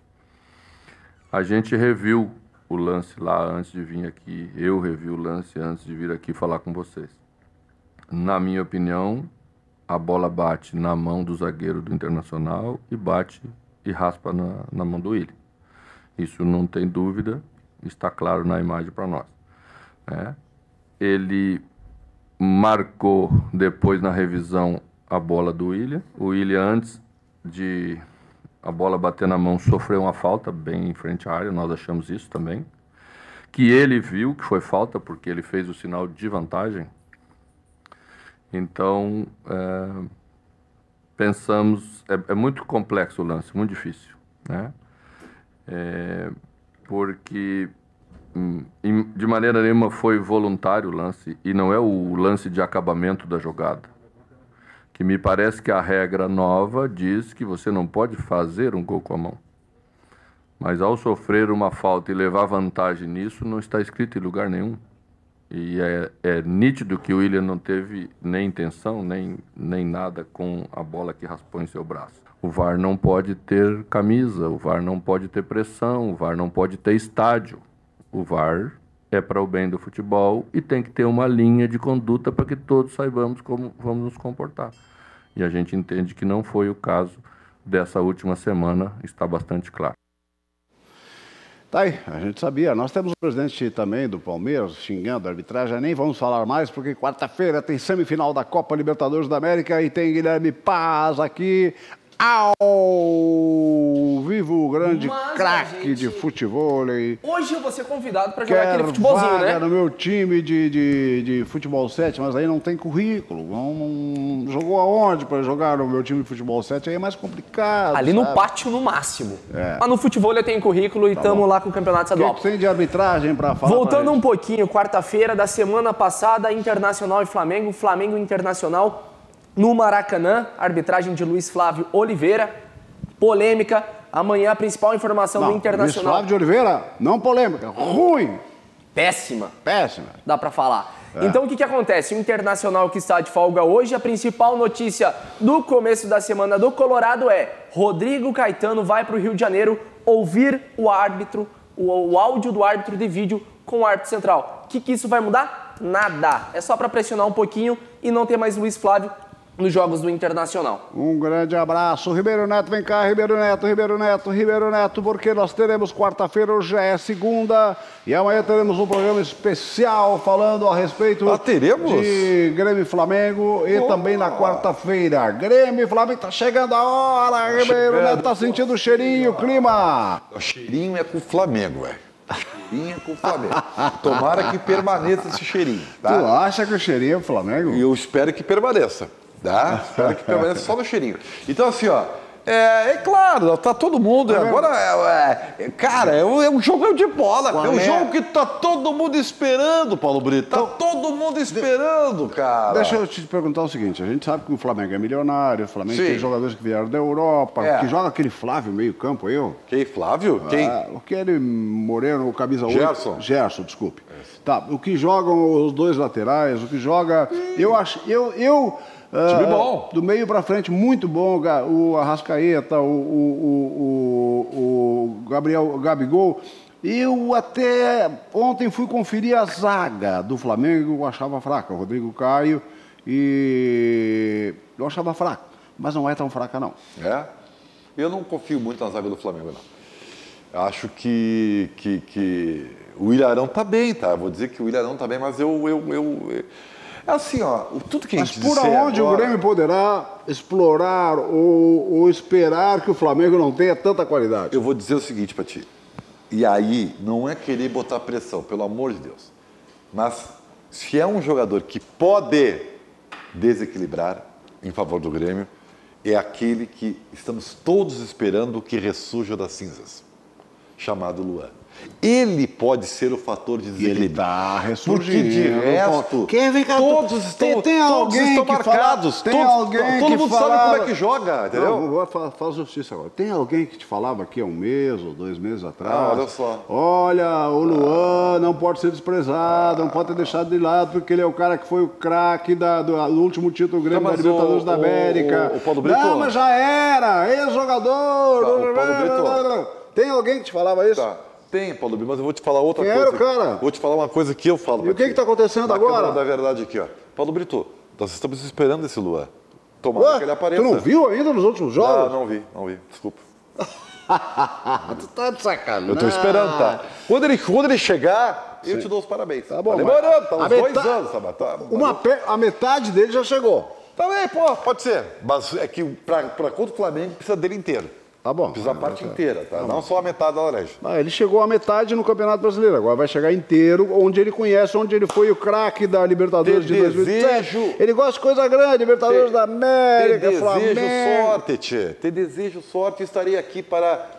A gente reviu o lance lá antes de vir aqui, eu revi o lance antes de vir aqui falar com vocês. Na minha opinião, a bola bate na mão do zagueiro do Internacional e bate e raspa na mão do Willian. Isso não tem dúvida, está claro na imagem para nós. Ele marcou depois na revisão a bola do Willian. O Willian, antes de a bola bater na mão, sofreu uma falta bem em frente à área, nós achamos isso também. Que ele viu que foi falta, porque ele fez o sinal de vantagem. Então, pensamos, é muito complexo o lance, muito difícil, né? Porque de maneira nenhuma foi voluntário o lance, e não é o lance de acabamento da jogada. Que me parece que a regra nova diz que você não pode fazer um gol com a mão. Mas ao sofrer uma falta e levar vantagem nisso, não está escrito em lugar nenhum. E é nítido que o Willian não teve nem intenção, nem nada com a bola que raspou em seu braço. O VAR não pode ter camisa, o VAR não pode ter pressão, o VAR não pode ter estádio. O VAR é para o bem do futebol e tem que ter uma linha de conduta para que todos saibamos como vamos nos comportar. E a gente entende que não foi o caso dessa última semana, está bastante claro. Tá aí, a gente sabia. Nós temos o presidente também do Palmeiras xingando a arbitragem, nem vamos falar mais, porque quarta-feira tem semifinal da Copa Libertadores da América e tem Guilherme Paz aqui ao vivo, grande craque de futebol. Hoje eu vou ser convidado para jogar aquele futebolzinho, vaga, né? No meu time de futebol 7, mas aí não tem currículo. Jogou aonde para jogar no meu time de futebol 7? Aí é mais complicado. Ali sabe? no pátio, no máximo. Mas no futebol eu tenho currículo e estamos lá com o campeonato estadual. O que tem de arbitragem para falar? Voltando um pouquinho, quarta-feira da semana passada, Internacional e Flamengo, Flamengo Internacional no Maracanã, arbitragem de Luiz Flávio Oliveira, polêmica. Amanhã a principal informação do Internacional. Luiz Flávio de Oliveira, não polêmica, ruim. Péssima. Péssima. Dá pra falar. Então o que acontece? O Internacional que está de folga hoje, a principal notícia do começo da semana do Colorado é: Rodrigo Caetano vai para o Rio de Janeiro ouvir o árbitro, o áudio do árbitro de vídeo com o árbitro central. O que isso vai mudar? Nada. É só para pressionar um pouquinho e não ter mais Luiz Flávio nos jogos do Internacional. Um grande abraço. Ribeiro Neto, vem cá, Ribeiro Neto, porque nós teremos quarta-feira, hoje já é segunda, e amanhã teremos um programa especial falando a respeito de Grêmio e Flamengo, e também na quarta-feira. Grêmio e Flamengo, tá chegando a hora, Ribeiro Neto, tá sentindo o cheirinho, o clima. O cheirinho é com o Flamengo, velho. Cheirinho com o Flamengo. Tomara que permaneça esse cheirinho. Tá? Tu acha que o cheirinho é o Flamengo? E eu espero que permaneça. Tá? Espero que permaneça só no cheirinho. Então, assim, ó. É claro, tá todo mundo. Agora, cara, é um jogo de bola. É um jogo que tá todo mundo esperando, Paulo Brito. Tá todo mundo esperando, cara. Deixa eu te perguntar o seguinte: a gente sabe que o Flamengo é milionário, o Flamengo tem jogadores que vieram da Europa, que joga aquele Flávio meio-campo aí, ó. Quem, Flávio? Quem? Aquele moreno, camisa 8. Gerson, desculpe. Tá, o que jogam os dois laterais, o que joga. Eu acho. Time bom. Do meio pra frente, muito bom. O Arrascaeta, o Gabigol. Eu até ontem fui conferir a zaga do Flamengo, eu achava fraca. O Rodrigo Caio e eu achava fraca, mas não é tão fraca não. Eu não confio muito na zaga do Flamengo, não. Eu acho que o Ilharão tá bem, tá? Eu vou dizer que o Ilharão tá bem, mas é assim, ó, tudo que a gente disser. Mas por onde agora, o Grêmio poderá explorar ou esperar que o Flamengo não tenha tanta qualidade? Eu vou dizer o seguinte pra ti. E aí, não é querer botar pressão, pelo amor de Deus. Mas se é um jogador que pode desequilibrar em favor do Grêmio, é aquele que estamos todos esperando que ressurja das cinzas. chamado Luan. Ele pode ser o fator de desequilíbrio. Ele está ressurgindo. Porque de resto, vem cá, todos estão marcados. Todo mundo sabe como é que joga, entendeu? Não, vou falar justiça agora. tem alguém que te falava aqui há 1 mês ou 2 meses atrás? Olha só. Olha, o Luan não pode ser desprezado, não pode ter deixado de lado, porque ele é o cara que foi o craque do último título grande da Libertadores da América. O Paulo Brito. Não, mas já era, ex-jogador. O Paulo Brito. Tem alguém que te falava isso? Tá. Tem, Paulo Brito, mas eu vou te falar outra coisa. Quem era o cara? Vou te falar uma coisa que eu falo. E o que está acontecendo agora? Da verdade aqui, ó. Paulo Brito, nós estamos esperando esse Luan. Tomara que ele apareça. Tu não viu ainda nos últimos jogos? Não vi. Desculpa. Tu tá de sacanagem. Eu tô esperando, tá? Quando ele chegar, eu te dou os parabéns. Tá bom. Tá demorando, tá uns 2 anos, sabe? A metade dele já chegou. Também, pode ser. Mas é que pra contra o Flamengo precisa dele inteiro. Tá bom. Precisa a parte inteira, tá? Não só a metade da laranja. Ele chegou à metade no Campeonato Brasileiro. Agora vai chegar inteiro, onde ele conhece, onde ele foi o craque da Libertadores de 2007. Ele gosta de coisa grande, Libertadores da América, Flamengo. Desejo sorte, tchê. Te desejo sorte e estarei aqui para,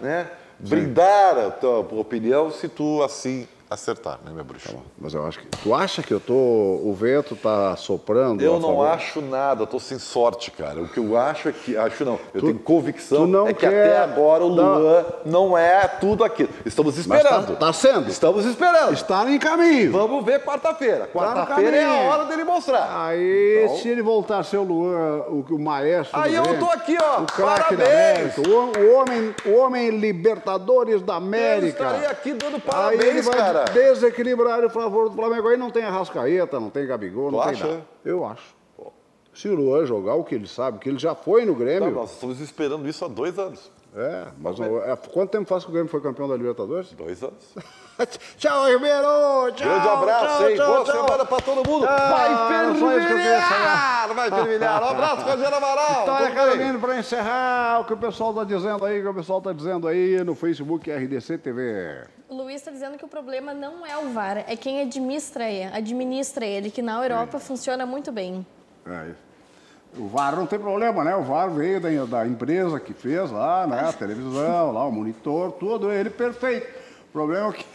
brindar a tua opinião se tu assim acertar, né, meu bruxo? Tá, mas eu acho que... Tu acha que o vento tá soprando? Eu não acho nada, eu tô sem sorte, cara. O que eu acho é que... Eu tenho convicção que até agora o Luan não é tudo aquilo. Estamos esperando. Tá sendo. Estamos esperando. Está em caminho. Vamos ver quarta-feira. Quarta-feira é a hora dele mostrar. Aí, então, se ele voltar a ser o Luan, o maestro aí eu tô aqui, ó. O craque da América, o homem Libertadores da América. Eu estaria aqui dando parabéns, cara. Desequilibrar o favor do Flamengo. Aí não tem Arrascaeta, não tem Gabigol, não tem nada. Eu acho. Se o Luan jogar o que ele sabe, que ele já foi no Grêmio... Nós estamos esperando isso há 2 anos. Mas quanto tempo faz que o Grêmio foi campeão da Libertadores? 2 anos. Tchau, Ribeiro! Tchau! Grande abraço, hein? Boa semana pra todo mundo! Vai fervilhar! Vai fervilhar! Um abraço, Rogério Amaral! Vitória Carolina, para encerrar, o que o pessoal está dizendo aí, no Facebook RDC TV. O Luiz está dizendo que o problema não é o VAR, é quem administra ele, que na Europa funciona muito bem. O VAR não tem problema, né? O VAR veio da empresa que fez lá, né? A televisão, lá, o monitor, tudo, ele perfeito. O problema é que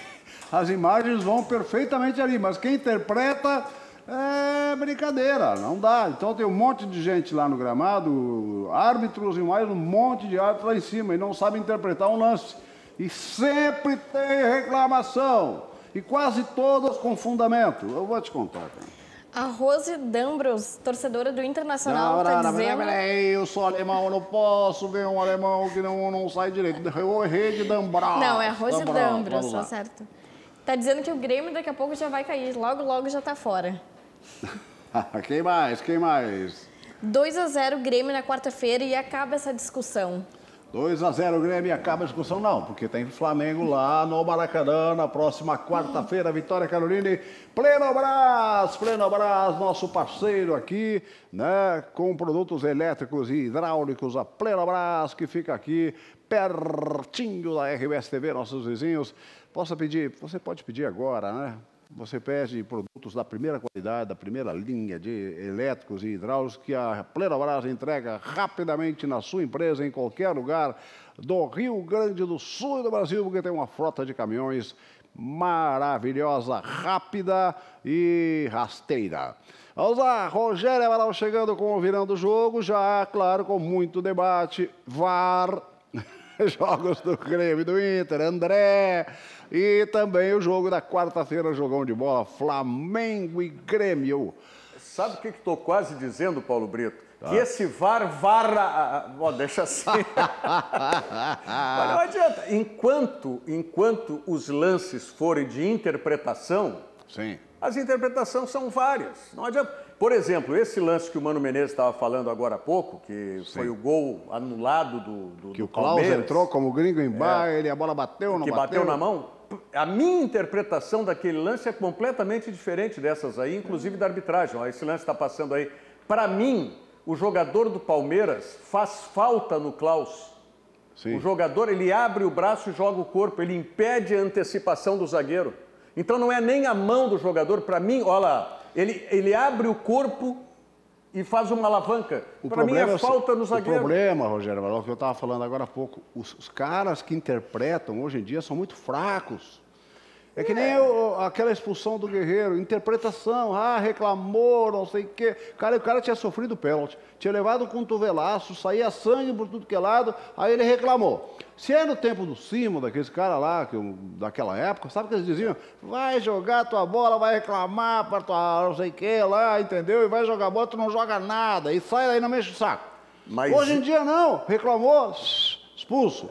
as imagens vão perfeitamente ali, mas quem interpreta é brincadeira, não dá. Então tem um monte de gente lá no gramado, árbitros e mais um monte de árbitros lá em cima, e não sabem interpretar um lance. E sempre tem reclamação, e quase todas com fundamento. Eu vou te contar, cara. A Rose Dambros, torcedora do Internacional, está dizendo... Peraí, eu sou alemão, eu não posso ver um alemão que não sai direito. Eu errei de Dambros. Não, é a Rose Dambros, tá certo. Tá dizendo que o Grêmio daqui a pouco já vai cair, logo já tá fora. Quem mais? 2-0 Grêmio na quarta-feira e acaba essa discussão. 2-0 Grêmio e acaba a discussão, não, porque tem Flamengo lá no Maracanã na próxima quarta-feira, Vitória Carolina, Plenobras, nosso parceiro aqui, né, com produtos elétricos e hidráulicos, a Plenobras, que fica aqui pertinho da RBS TV, nossos vizinhos. Você pode pedir agora, né? Você pede produtos da primeira qualidade, da primeira linha de elétricos e hidráulicos que a Plenobras entrega rapidamente na sua empresa, em qualquer lugar do Rio Grande do Sul e do Brasil, porque tem uma frota de caminhões maravilhosa, rápida e rasteira. Vamos lá, Rogério Amaral chegando com o Virando o Jogo, já, claro, com muito debate, VAR, jogos do Grêmio e do Inter, André... E também o jogo da quarta-feira, jogão de bola, Flamengo e Grêmio. Sabe o que estou quase dizendo, Paulo Brito? Que esse VAR varra... deixa assim. Mas não adianta. Enquanto os lances forem de interpretação, sim, as interpretações são várias. Não adianta. Por exemplo, esse lance que o Mano Menezes estava falando agora há pouco, que foi o gol anulado do o Klaus entrou como gringo em baile, a bola bateu, não bateu? Que bateu na mão. A minha interpretação daquele lance é completamente diferente dessas aí, inclusive da arbitragem. Ó, esse lance está passando aí. Para mim, o jogador do Palmeiras faz falta no Klaus. Sim. O jogador, ele abre o braço e joga o corpo, ele impede a antecipação do zagueiro. Então não é nem a mão do jogador, para mim, olha lá, ele abre o corpo e faz uma alavanca. Para mim é falta no zagueiro. O problema, Rogério, é o que eu estava falando agora há pouco, os caras que interpretam hoje em dia são muito fracos. É que nem aquela expulsão do Guerreiro, interpretação, reclamou, não sei o quê. O cara tinha sofrido pênalti, tinha levado um cotovelaço, saía sangue por tudo que é lado, aí ele reclamou. Se é no tempo do Simo, daqueles caras lá, daquela época, sabe o que eles diziam? Vai jogar tua bola, vai reclamar para tua não sei o que lá, entendeu? E vai jogar bola, tu não joga nada, e sai daí, não mexe o saco. Mas... Hoje em dia não, reclamou, expulso.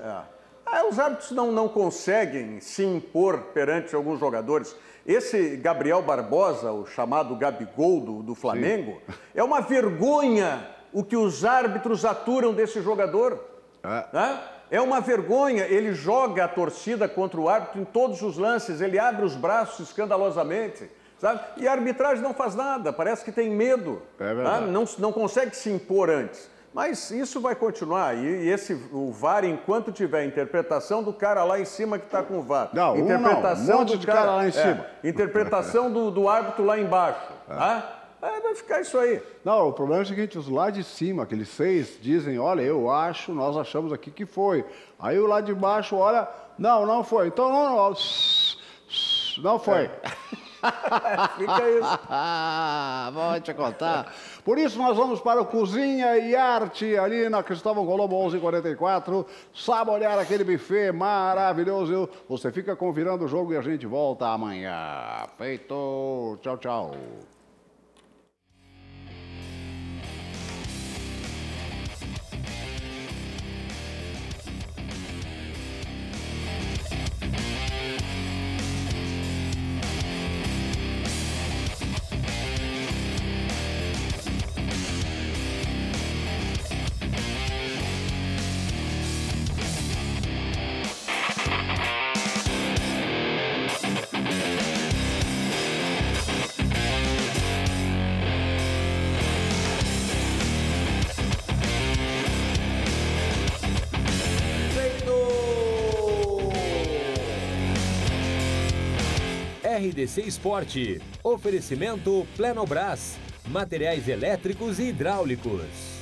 Os árbitros não conseguem se impor perante alguns jogadores. Esse Gabriel Barbosa, o chamado Gabigol do Flamengo, é uma vergonha o que os árbitros aturam desse jogador. É uma vergonha. Ele joga a torcida contra o árbitro em todos os lances, ele abre os braços escandalosamente. Sabe? E a arbitragem não faz nada, parece que tem medo. É verdade. Não consegue se impor antes. Mas isso vai continuar, o VAR, enquanto tiver interpretação do cara lá em cima que está com o VAR, interpretação um monte de cara lá em cima, interpretação do árbitro lá embaixo, vai ficar isso aí. Não, o problema é o seguinte, os lá de cima, aqueles 6, dizem, olha, nós achamos aqui que foi. Aí o lá de baixo, olha, não foi, então não foi. Fica isso. Vou te contar. Por isso nós vamos para o Cozinha e Arte, ali na Cristóvão Colombo 1144. Saborear aquele buffet maravilhoso. Você fica convirando o jogo e a gente volta amanhã. Feito. Tchau, tchau. RDC Esporte. Oferecimento Plenobras. Materiais elétricos e hidráulicos.